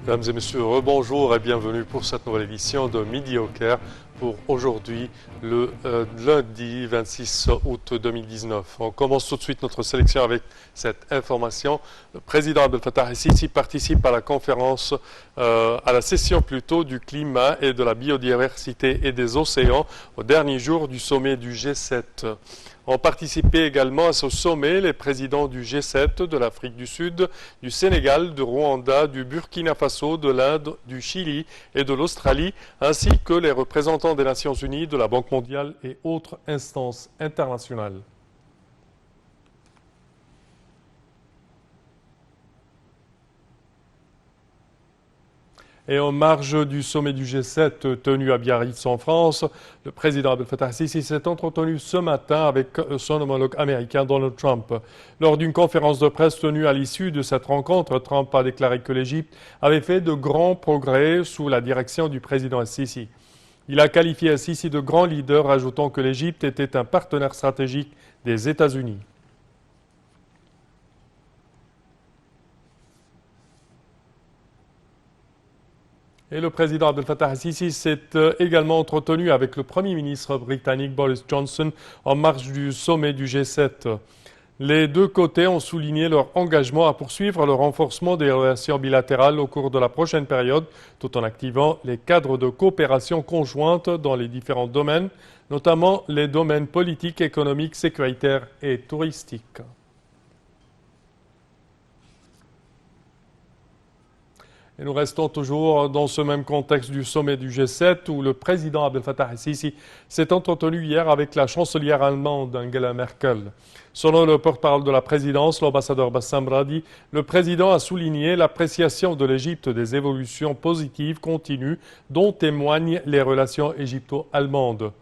Mesdames et messieurs, rebonjour et bienvenue pour cette nouvelle édition de Midi au Caire pour aujourd'hui, le lundi 26 août 2019. On commence tout de suite notre sélection avec cette information. Le président Abdel Fattah el-Sisi participe à la conférence, à la session plutôt du climat et de la biodiversité et des océans au dernier jour du sommet du G7. Ont participé également à ce sommet les présidents du G7, de l'Afrique du Sud, du Sénégal, du Rwanda, du Burkina Faso, de l'Inde, du Chili et de l'Australie, ainsi que les représentants des Nations Unies, de la Banque mondiale et autres instances internationales. Et en marge du sommet du G7 tenu à Biarritz en France, le président Abdel Fattah el-Sisi s'est entretenu ce matin avec son homologue américain Donald Trump. Lors d'une conférence de presse tenue à l'issue de cette rencontre, Trump a déclaré que l'Égypte avait fait de grands progrès sous la direction du président el-Sisi. Il a qualifié el-Sisi de grand leader, ajoutant que l'Égypte était un partenaire stratégique des États-Unis. Et le président Abdel Fattah el-Sisi s'est également entretenu avec le Premier ministre britannique Boris Johnson en marge du sommet du G7. Les deux côtés ont souligné leur engagement à poursuivre le renforcement des relations bilatérales au cours de la prochaine période, tout en activant les cadres de coopération conjointe dans les différents domaines, notamment les domaines politiques, économiques, sécuritaires et touristiques. Et nous restons toujours dans ce même contexte du sommet du G7 où le président Abdel Fattah el-Sisi s'est entretenu hier avec la chancelière allemande Angela Merkel. Selon le porte-parole de la présidence, l'ambassadeur Bassam Radi, le président a souligné l'appréciation de l'Égypte des évolutions positives continues dont témoignent les relations égypto-allemandes.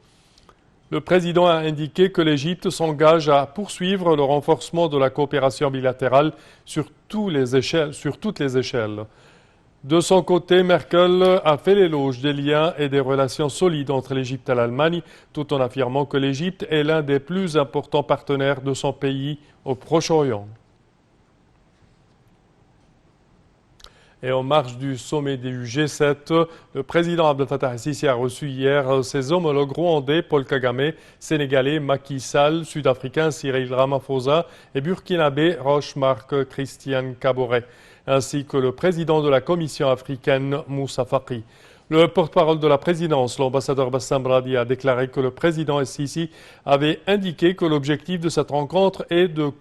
Le président a indiqué que l'Égypte s'engage à poursuivre le renforcement de la coopération bilatérale sur toutes les échelles. De son côté, Merkel a fait l'éloge des liens et des relations solides entre l'Égypte et l'Allemagne, tout en affirmant que l'Égypte est l'un des plus importants partenaires de son pays au Proche-Orient. Et en marge du sommet du G7, le président Abdel Fattah el-Sisi a reçu hier ses homologues rwandais Paul Kagame, sénégalais Macky Sall, sud-africain Cyril Ramaphosa et burkinabé Roch Marc Christian Kaboré, ainsi que le président de la Commission africaine Moussa Faki. Le porte-parole de la présidence, l'ambassadeur Bassam Radi, a déclaré que le président el-Sisi avait indiqué que l'objectif de cette rencontre est de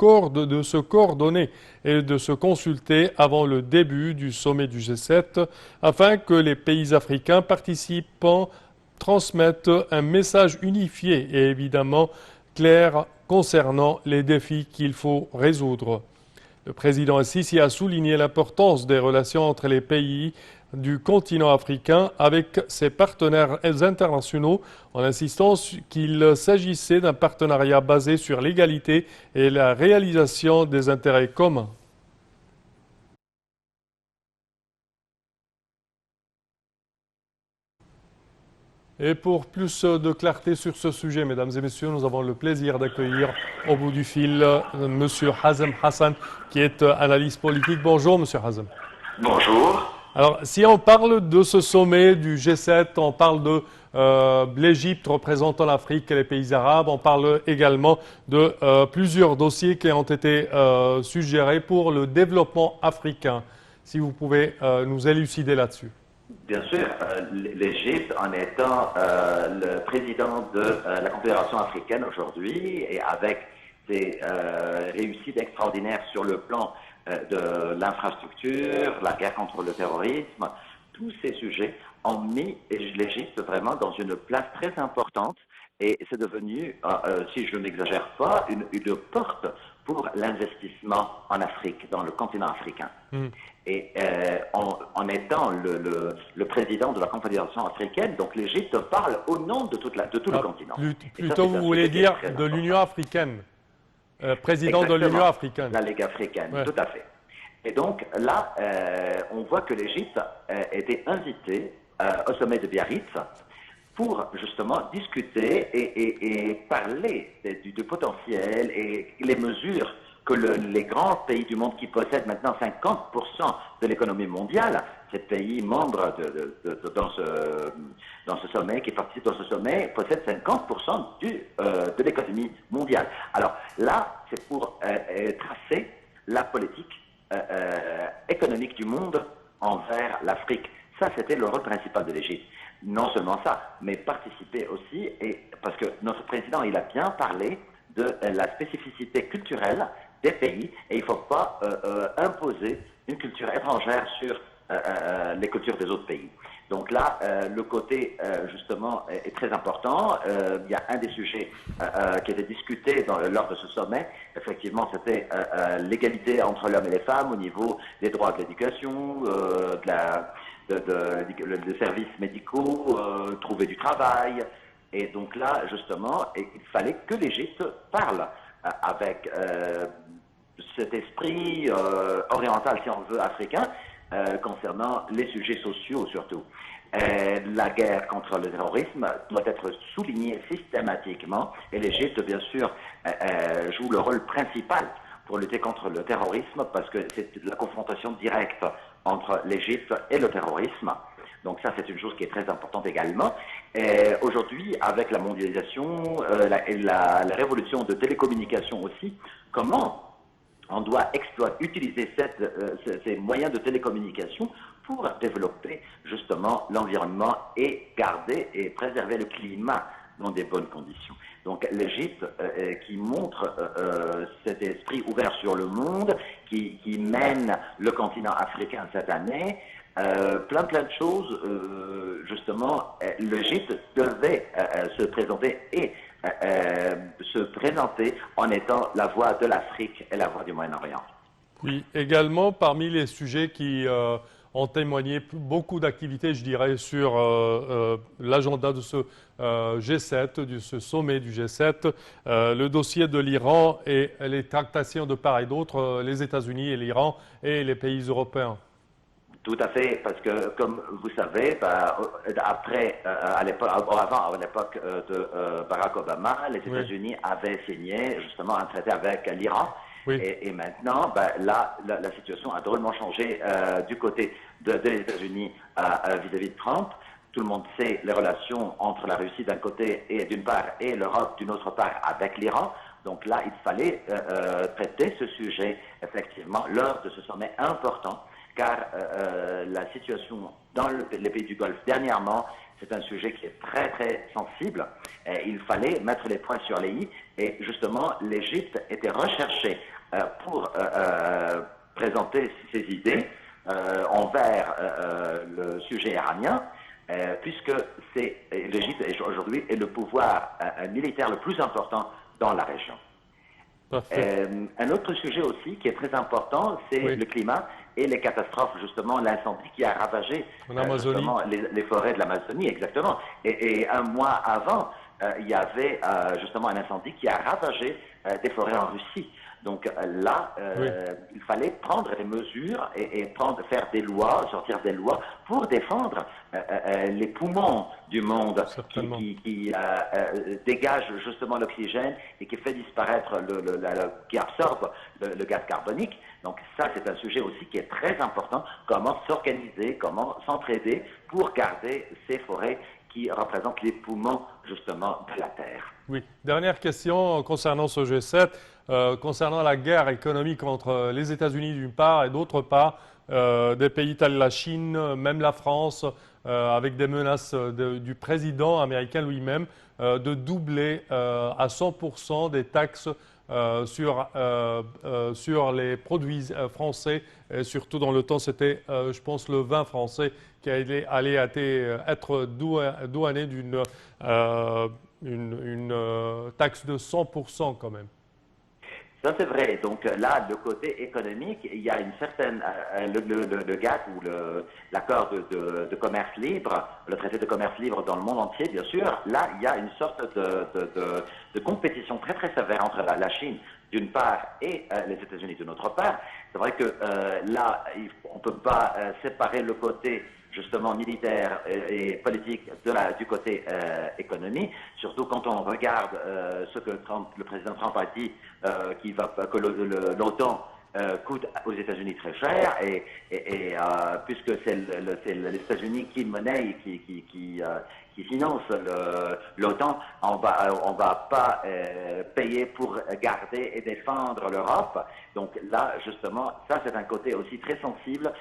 se coordonner et de se consulter avant le début du sommet du G7 afin que les pays africains participants transmettent un message unifié et évidemment clair concernant les défis qu'il faut résoudre. Le président el-Sisi a souligné l'importance des relations entre les pays du continent africain avec ses partenaires internationaux en insistant qu'il s'agissait d'un partenariat basé sur l'égalité et la réalisation des intérêts communs. Et pour plus de clarté sur ce sujet, mesdames et messieurs, nous avons le plaisir d'accueillir au bout du fil M. Hazem Hassan, qui est analyste politique. Bonjour, M. Hazem. Bonjour. Alors, si on parle de ce sommet du G7, on parle de l'Égypte représentant l'Afrique et les pays arabes, on parle également de plusieurs dossiers qui ont été suggérés pour le développement africain. Si vous pouvez nous élucider là-dessus. Bien sûr, l'Égypte, en étant le président de la Confédération africaine aujourd'hui et avec des réussites extraordinaires sur le plan de l'infrastructure, la guerre contre le terrorisme, tous ces sujets ont mis l'Égypte vraiment dans une place très importante et c'est devenu, si je n'exagère pas, une porte pour l'investissement en Afrique, dans le continent africain. Et en étant le président de la Confédération africaine, donc l'Égypte parle au nom de tout le continent. Plutôt, vous voulez dire de l'Union africaine, président Exactement, de l'Union africaine. La Ligue africaine, ouais. Tout à fait. Et donc là, on voit que l'Égypte était invitée au sommet de Biarritz pour justement discuter et parler du potentiel et les mesures que les grands pays du monde qui possèdent maintenant 50% de l'économie mondiale, ces pays membres dans ce sommet, qui participent dans ce sommet, possèdent 50% de l'économie mondiale. Alors là, c'est pour tracer la politique économique du monde envers l'Afrique. Ça, c'était le rôle principal de l'Égypte. Non seulement ça, mais participer aussi, et parce que notre président, il a bien parlé de la spécificité culturelle des pays, et il ne faut pas imposer une culture étrangère sur les cultures des autres pays. Donc là, le côté, justement, est très important. Il y a un des sujets qui était discuté lors de ce sommet. Effectivement, c'était l'égalité entre l'homme et les femmes au niveau des droits de l'éducation, des services médicaux, trouver du travail. Et donc là, justement, il fallait que l'Égypte parle avec cet esprit oriental, si on veut, africain, concernant les sujets sociaux surtout. La guerre contre le terrorisme doit être soulignée systématiquement et l'Égypte, bien sûr, joue le rôle principal pour lutter contre le terrorisme parce que c'est la confrontation directe entre l'Égypte et le terrorisme. Donc ça, c'est une chose qui est très importante également. Aujourd'hui, avec la mondialisation et la révolution de télécommunications aussi, comment on doit utiliser ces moyens de télécommunication pour développer justement l'environnement et garder et préserver le climat dans des bonnes conditions. Donc l'Égypte qui montre cet esprit ouvert sur le monde, qui mène le continent africain cette année, plein de choses, justement, l'Égypte devait se présenter et se présenter en étant la voix de l'Afrique et la voix du Moyen-Orient. Oui, également parmi les sujets qui ont témoigné beaucoup d'activités, je dirais, sur l'agenda de ce G7, de ce sommet du G7, le dossier de l'Iran et les tractations de part et d'autre, les États-Unis et l'Iran et les pays européens. Tout à fait, parce que comme vous savez, à l'époque de Barack Obama, les États-Unis avaient signé justement un traité avec l'Iran. Oui. Et maintenant, là, la situation a drôlement changé du côté des États-Unis vis-à-vis de Trump. Tout le monde sait les relations entre la Russie d'un côté et d'une part et l'Europe d'une autre part avec l'Iran. Donc là, il fallait traiter ce sujet effectivement lors de ce sommet important. Car la situation dans les pays du Golfe dernièrement, c'est un sujet qui est très très sensible. Il fallait mettre les points sur les i et justement l'Égypte était recherchée pour présenter ses idées envers le sujet iranien, puisque l'Égypte aujourd'hui est le pouvoir militaire le plus important dans la région. Un autre sujet aussi qui est très important, c'est le climat et les catastrophes, justement, l'incendie qui a ravagé justement, les forêts de l'Amazonie, exactement. Et un mois avant, il y avait justement un incendie qui a ravagé des forêts en Russie. Donc là, il fallait prendre des mesures et faire des lois, sortir des lois pour défendre les poumons du monde qui dégagent justement l'oxygène et qui fait disparaître, qui absorbe le gaz carbonique. Donc ça, c'est un sujet aussi qui est très important. Comment s'organiser, comment s'entraider pour garder ces forêts qui représentent les poumons justement de la Terre. Oui. Dernière question concernant ce G7, concernant la guerre économique entre les États-Unis d'une part et d'autre part des pays tels la Chine, même la France, avec des menaces du président américain lui-même de doubler à 100% des taxes sur les produits français, et surtout dans le temps, c'était, je pense, le vin français qui allait être douané d'une taxe de 100% quand même. Ça, c'est vrai. Donc là, le côté économique, il y a une certaine... le GATT ou l'accord de commerce libre, le traité de commerce libre dans le monde entier, bien sûr, là, il y a une sorte de compétition très, très sévère entre la Chine, d'une part, et les États-Unis, d'une autre part. C'est vrai que là, on ne peut pas séparer le côté justement militaire et politique du côté économie, surtout quand on regarde ce que le président Trump a dit, que l'OTAN coûte aux États-Unis très cher, puisque c'est les États-Unis qui monnaie, qui finance l'OTAN, on va pas payer pour garder et défendre l'Europe. Donc là, justement, ça c'est un côté aussi très sensible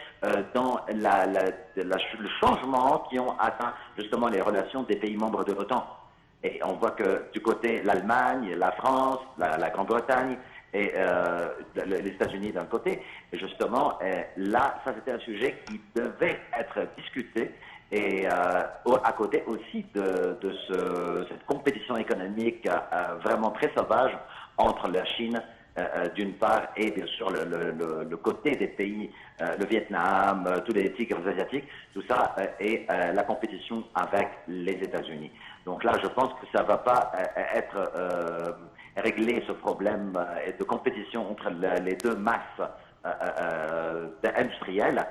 dans le changement qui ont atteint justement les relations des pays membres de l'OTAN. Et on voit que du côté l'Allemagne, la France, la Grande-Bretagne et les États-Unis d'un côté, et justement, là, ça c'était un sujet qui devait être discuté. Et à côté aussi de cette compétition économique vraiment très sauvage entre la Chine d'une part et bien sûr le côté des pays, le Vietnam, tous les tigres asiatiques, tout ça et la compétition avec les États-Unis. Donc là, je pense que ça ne va pas être réglé ce problème de compétition entre les deux masses industrielles.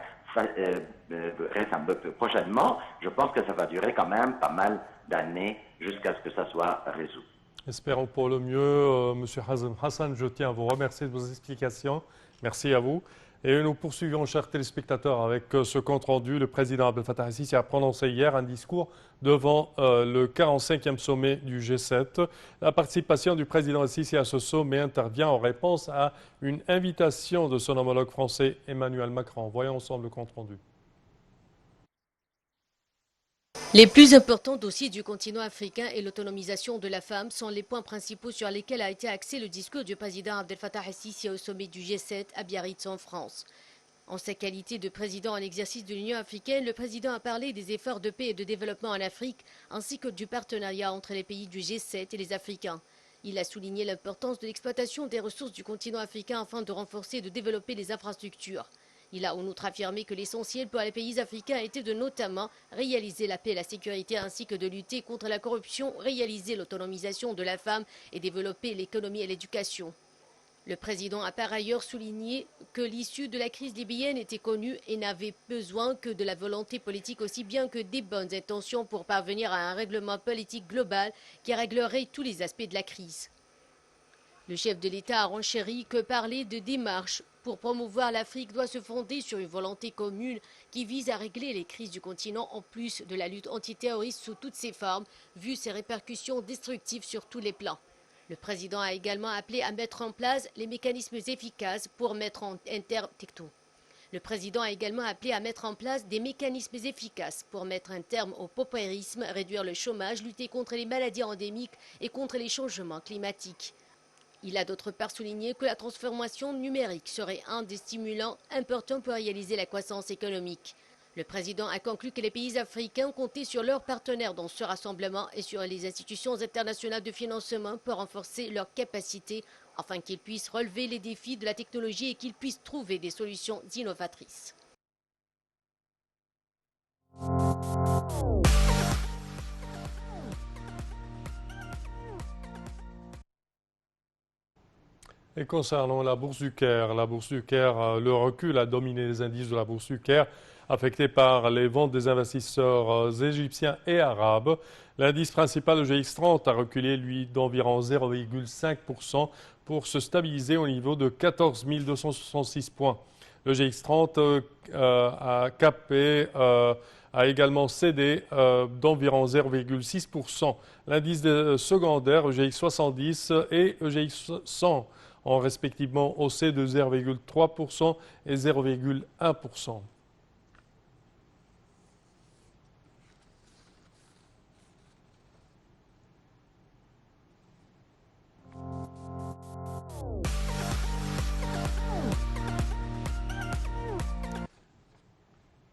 Prochainement, je pense que ça va durer quand même pas mal d'années jusqu'à ce que ça soit résolu. Espérons pour le mieux. Monsieur Hazem Hassan, je tiens à vous remercier de vos explications. Merci à vous. Et nous poursuivons, chers téléspectateurs, avec ce compte-rendu. Le président Abdel Fattah el-Sisi a prononcé hier un discours devant le 45e sommet du G7. La participation du président el-Sisi à ce sommet intervient en réponse à une invitation de son homologue français Emmanuel Macron. Voyons ensemble le compte-rendu. Les plus importants dossiers du continent africain et l'autonomisation de la femme sont les points principaux sur lesquels a été axé le discours du président Abdel Fattah el-Sisi au sommet du G7 à Biarritz en France. En sa qualité de président en exercice de l'Union africaine, le président a parlé des efforts de paix et de développement en Afrique ainsi que du partenariat entre les pays du G7 et les Africains. Il a souligné l'importance de l'exploitation des ressources du continent africain afin de renforcer et de développer les infrastructures. Il a en outre affirmé que l'essentiel pour les pays africains était de notamment réaliser la paix et la sécurité ainsi que de lutter contre la corruption, réaliser l'autonomisation de la femme et développer l'économie et l'éducation. Le président a par ailleurs souligné que l'issue de la crise libyenne était connue et n'avait besoin que de la volonté politique aussi bien que des bonnes intentions pour parvenir à un règlement politique global qui réglerait tous les aspects de la crise. Le chef de l'État a renchéri que parler de démarche pour promouvoir l'Afrique doit se fonder sur une volonté commune qui vise à régler les crises du continent en plus de la lutte antiterroriste sous toutes ses formes, vu ses répercussions destructives sur tous les plans. Le président a également appelé à mettre en place les mécanismes efficaces pour mettre un terme Le président a également appelé à mettre en place des mécanismes efficaces pour mettre un terme au paupérisme, réduire le chômage, lutter contre les maladies endémiques et contre les changements climatiques. Il a d'autre part souligné que la transformation numérique serait un des stimulants importants pour réaliser la croissance économique. Le président a conclu que les pays africains comptaient sur leurs partenaires dans ce rassemblement et sur les institutions internationales de financement pour renforcer leurs capacités afin qu'ils puissent relever les défis de la technologie et qu'ils puissent trouver des solutions innovatrices. Et concernant la bourse du Caire, le recul a dominé les indices de la bourse du Caire, affectés par les ventes des investisseurs égyptiens et arabes. L'indice principal, le GX30, a reculé, lui, d'environ 0,5% pour se stabiliser au niveau de 14 266 points. Le GX30 a également cédé d'environ 0,6%. L'indice secondaire, EGX70 et EGX100, ont respectivement haussé de 0,3% et 0,1%.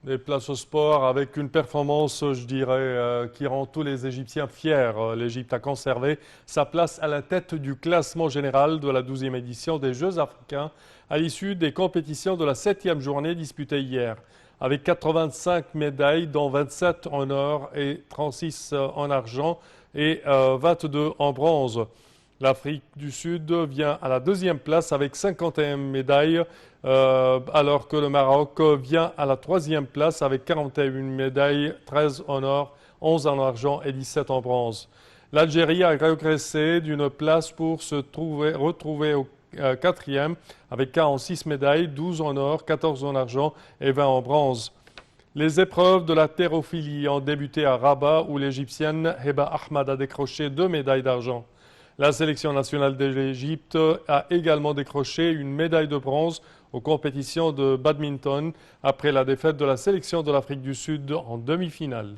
Des places au sport avec une performance, je dirais, qui rend tous les Égyptiens fiers. L'Égypte a conservé sa place à la tête du classement général de la 12e édition des Jeux africains à l'issue des compétitions de la 7e journée disputée hier. Avec 85 médailles, dont 27 en or et 36 en argent et 22 en bronze. L'Afrique du Sud vient à la deuxième place avec 51 médailles, alors que le Maroc vient à la troisième place avec 41 médailles, 13 en or, 11 en argent et 17 en bronze. L'Algérie a régressé d'une place pour se retrouver au quatrième avec 46 médailles, 12 en or, 14 en argent et 20 en bronze. Les épreuves de la haltérophilie ont débuté à Rabat où l'Égyptienne Heba Ahmad a décroché 2 médailles d'argent. La sélection nationale de l'Égypte a également décroché une médaille de bronze aux compétitions de badminton après la défaite de la sélection de l'Afrique du Sud en demi-finale.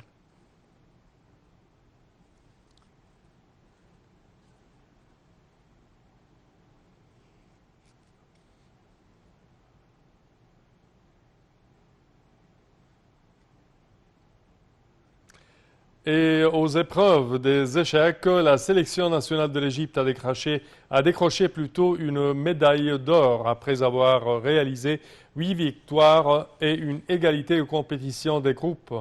Et aux épreuves des échecs, la sélection nationale de l'Égypte a décroché plutôt une médaille d'or après avoir réalisé 8 victoires et une égalité aux compétitions des groupes.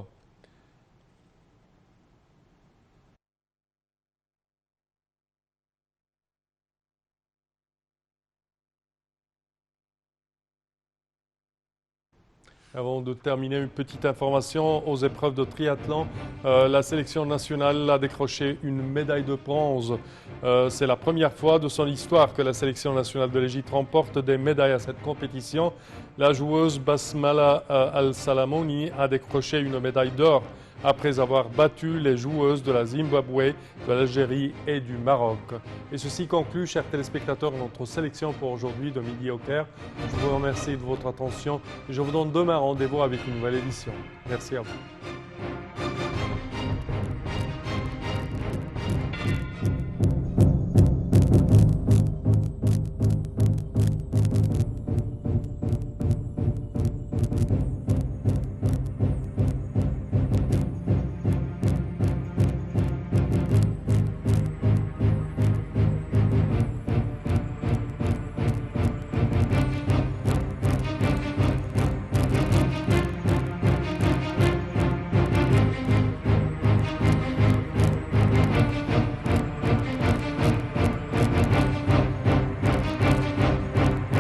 Avant de terminer, une petite information aux épreuves de triathlon. La sélection nationale a décroché une médaille de bronze. C'est la première fois de son histoire que la sélection nationale de l'Égypte remporte des médailles à cette compétition. La joueuse Basmala Al-Salamoni a décroché une médaille d'or après avoir battu les joueuses de la Zimbabwe, de l'Algérie et du Maroc. Et ceci conclut, chers téléspectateurs, notre sélection pour aujourd'hui de Midi au Caire. Je vous remercie de votre attention et je vous donne demain rendez-vous avec une nouvelle édition. Merci à vous.